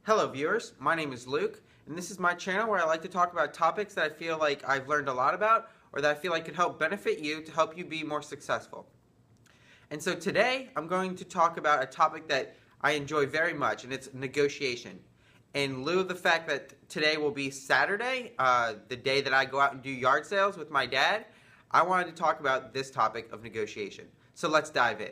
Hello viewers, my name is Luke, and this is my channel where I like to talk about topics that I feel like I've learned a lot about or that I feel like could help benefit you to help you be more successful. And so today I'm going to talk about a topic that I enjoy very much, and it's negotiation. In lieu of the fact that today will be Saturday, the day that I go out and do yard sales with my dad, I wanted to talk about this topic of negotiation. So let's dive in.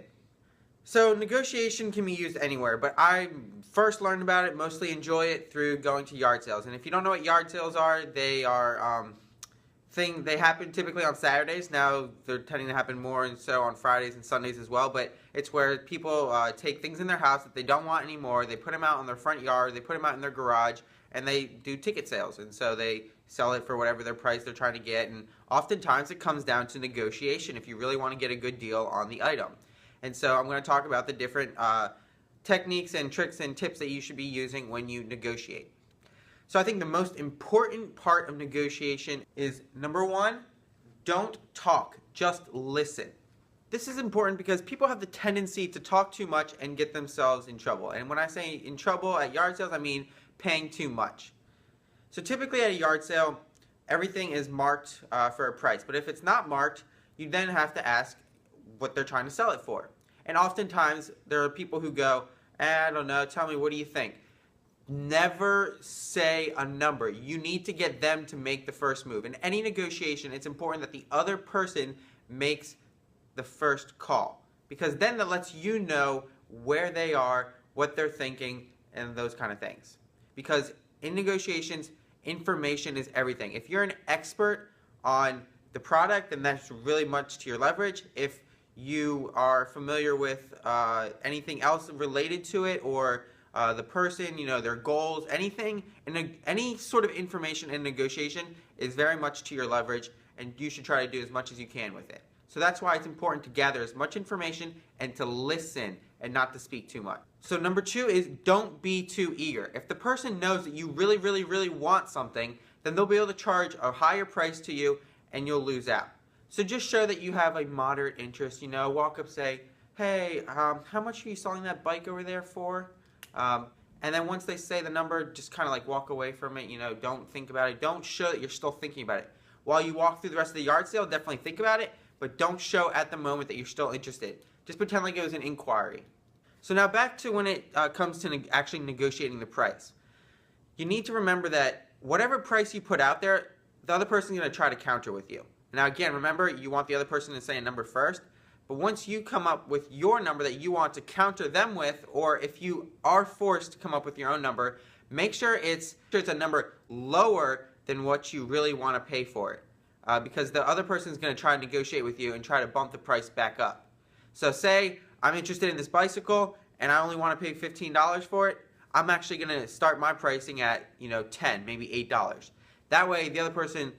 So negotiation can be used anywhere, but I first learned about it, mostly enjoy it through going to yard sales. And if you don't know what yard sales are, they are they happen typically on Saturdays. Now they're tending to happen more and so on Fridays and Sundays as well, but it's where people take things in their house that they don't want anymore, they put them out in their front yard, they put them out in their garage, and they do ticket sales. And so they sell it for whatever their price they're trying to get, and oftentimes it comes down to negotiation if you really want to get a good deal on the item. And so I'm going to talk about the different techniques and tricks and tips that you should be using when you negotiate. So I think the most important part of negotiation is, number one, don't talk, just listen. This is important because people have the tendency to talk too much and get themselves in trouble. And when I say in trouble at yard sales, I mean paying too much. So typically at a yard sale, everything is marked for a price. But if it's not marked, you then have to ask what they're trying to sell it for. And oftentimes there are people who go, I don't know, tell me, what do you think? Never say a number. You need to get them to make the first move. In any negotiation, it's important that the other person makes the first call, because then that lets you know where they are, what they're thinking, and those kind of things. Because in negotiations, information is everything. If you're an expert on the product, then that's really much to your leverage. If you are familiar with anything else related to it, or the person, their goals, anything, and any sort of information in negotiation is very much to your leverage, and you should try to do as much as you can with it. So that's why it's important to gather as much information and to listen and not to speak too much. So number two is, don't be too eager. If the person knows that you really, really, really want something, then they'll be able to charge a higher price to you and you'll lose out. So just show that you have a moderate interest, walk up, say, hey, how much are you selling that bike over there for? And then once they say the number, just kind of like walk away from it, don't think about it. Don't show that you're still thinking about it. While you walk through the rest of the yard sale, definitely think about it, but don't show at the moment that you're still interested. Just pretend like it was an inquiry. So now back to when it comes to actually negotiating the price. You need to remember that whatever price you put out there, the other person's going to try to counter with you. Now again, remember, you want the other person to say a number first, but once you come up with your number that you want to counter them with, or if you are forced to come up with your own number, make sure it's a number lower than what you really want to pay for it. Because the other person is going to try to negotiate with you and try to bump the price back up. So say I'm interested in this bicycle and I only want to pay $15 for it. I'm actually going to start my pricing at $10, maybe $8. That way the other person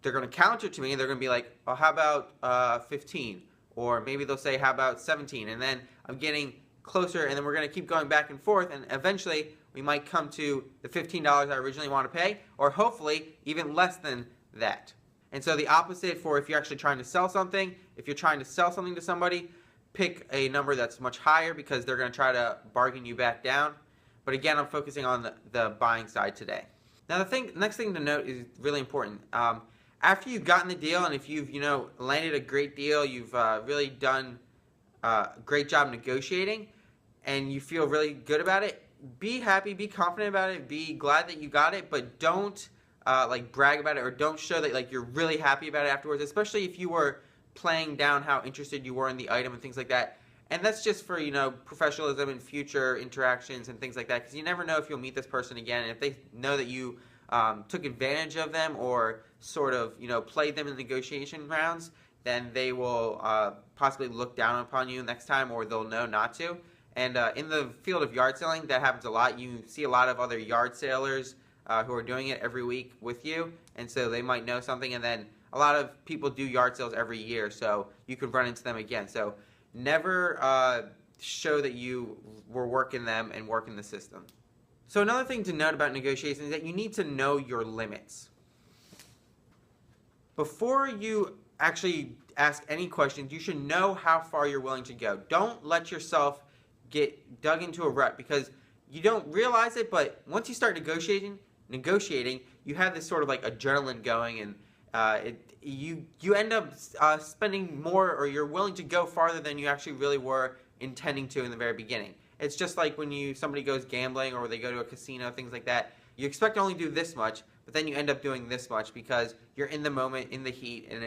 they're going to counter to me and they're going to be like, oh, how about 15? Or maybe they'll say, how about 17? And then I'm getting closer, and then we're going to keep going back and forth, and eventually we might come to the $15 I originally want to pay, or hopefully even less than that. And so the opposite for if you're actually trying to sell something, if you're trying to sell something to somebody, pick a number that's much higher because they're going to try to bargain you back down. But again, I'm focusing on the buying side today. Now the next thing to note is really important. After you've gotten the deal, and if you've landed a great deal, you've really done a great job negotiating, and you feel really good about it, be happy, be confident about it, be glad that you got it, but don't brag about it, or don't show that you're really happy about it afterwards, especially if you were playing down how interested you were in the item and things like that. And that's just for professionalism and future interactions and things like that, because you never know if you'll meet this person again, and if they know that you took advantage of them or sort of played them in negotiation rounds, then they will possibly look down upon you next time, or they'll know not to. And in the field of yard selling, that happens a lot. You see a lot of other yard salers who are doing it every week with you, and so they might know something, and then a lot of people do yard sales every year, so you could run into them again. So never show that you were working them and working the system. So another thing to note about negotiations is that you need to know your limits. Before you actually ask any questions, you should know how far you're willing to go. Don't let yourself get dug into a rut, because you don't realize it, but once you start negotiating, you have this sort of like adrenaline going, and you end up spending more, or you're willing to go farther than you actually really were intending to in the very beginning. It's just like when somebody goes gambling or they go to a casino, things like that. You expect to only do this much, but then you end up doing this much because you're in the moment, in the heat, and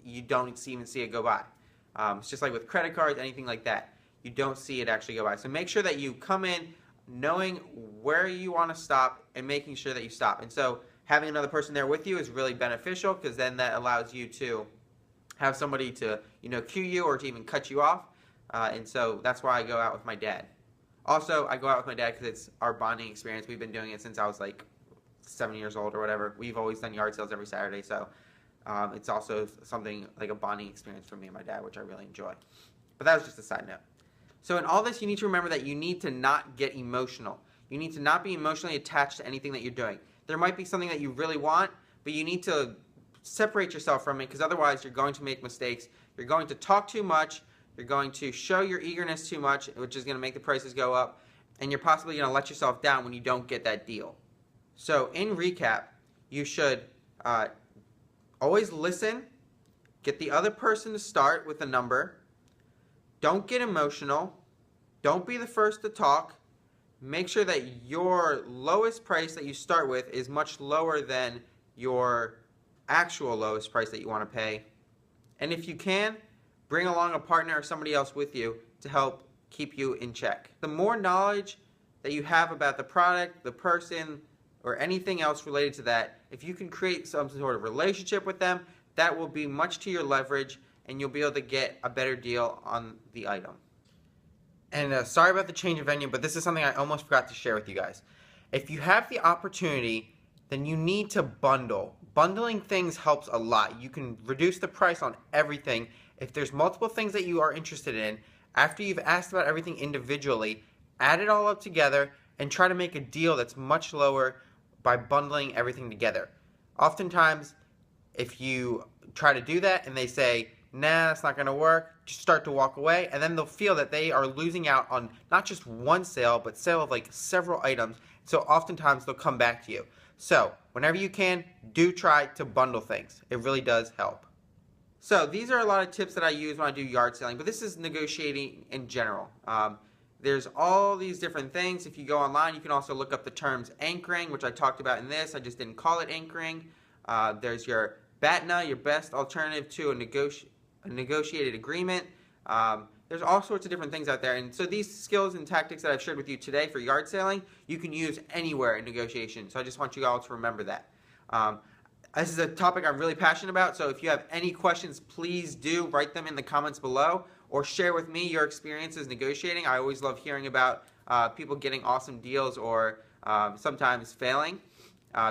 you don't even see it go by. It's just like with credit cards, anything like that. You don't see it actually go by. So make sure that you come in knowing where you want to stop and making sure that you stop. And so having another person there with you is really beneficial, because then that allows you to have somebody to cue you or to even cut you off. And so that's why I go out with my dad. Also, I go out with my dad because it's our bonding experience. We've been doing it since I was like 7 years old or whatever. We've always done yard sales every Saturday, so it's also something like a bonding experience for me and my dad, which I really enjoy. But that was just a side note. So in all this, you need to remember that you need to not get emotional. You need to not be emotionally attached to anything that you're doing. There might be something that you really want, but you need to separate yourself from it, because otherwise you're going to make mistakes. You're going to talk too much. You're going to show your eagerness too much, which is going to make the prices go up. And you're possibly going to let yourself down when you don't get that deal. So in recap, you should always listen. Get the other person to start with a number. Don't get emotional. Don't be the first to talk. Make sure that your lowest price that you start with is much lower than your actual lowest price that you want to pay. And if you can, bring along a partner or somebody else with you to help keep you in check. The more knowledge that you have about the product, the person, or anything else related to that, if you can create some sort of relationship with them, that will be much to your leverage, and you'll be able to get a better deal on the item. And sorry about the change of venue, but this is something I almost forgot to share with you guys. If you have the opportunity, then you need to bundle. Bundling things helps a lot. You can reduce the price on everything. If there's multiple things that you are interested in, after you've asked about everything individually, add it all up together and try to make a deal that's much lower by bundling everything together. Oftentimes, if you try to do that and they say, nah, that's not going to work, just start to walk away, and then they'll feel that they are losing out on not just one sale, but sale of like several items. So oftentimes they'll come back to you. So whenever you can, do try to bundle things. It really does help. So these are a lot of tips that I use when I do yard selling, but this is negotiating in general. There's all these different things. If you go online, you can also look up the terms anchoring, which I talked about in this. I just didn't call it anchoring. There's your BATNA, your best alternative to a negotiated agreement. There's all sorts of different things out there. And so these skills and tactics that I've shared with you today for yard selling, you can use anywhere in negotiation. So I just want you all to remember that. This is a topic I'm really passionate about, so if you have any questions, please do write them in the comments below, or share with me your experiences negotiating. I always love hearing about people getting awesome deals, or sometimes failing,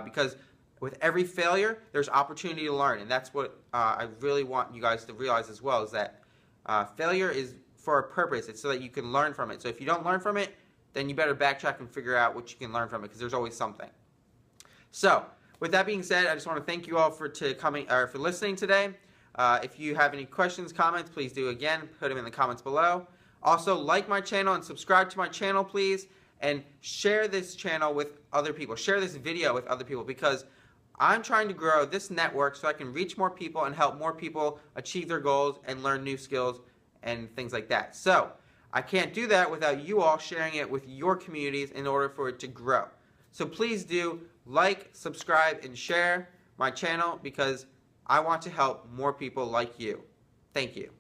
because with every failure, there's opportunity to learn, and that's what I really want you guys to realize as well, is that failure is for a purpose. It's so that you can learn from it. So if you don't learn from it, then you better backtrack and figure out what you can learn from it, because there's always something. So with that being said, I just want to thank you all for listening today. If you have any questions, comments, please do again put them in the comments below. Also, like my channel and subscribe to my channel, please, and share this channel with other people. Share this video with other people, because I'm trying to grow this network so I can reach more people and help more people achieve their goals and learn new skills and things like that. So I can't do that without you all sharing it with your communities in order for it to grow. So please do like, subscribe, and share my channel, because I want to help more people like you. Thank you.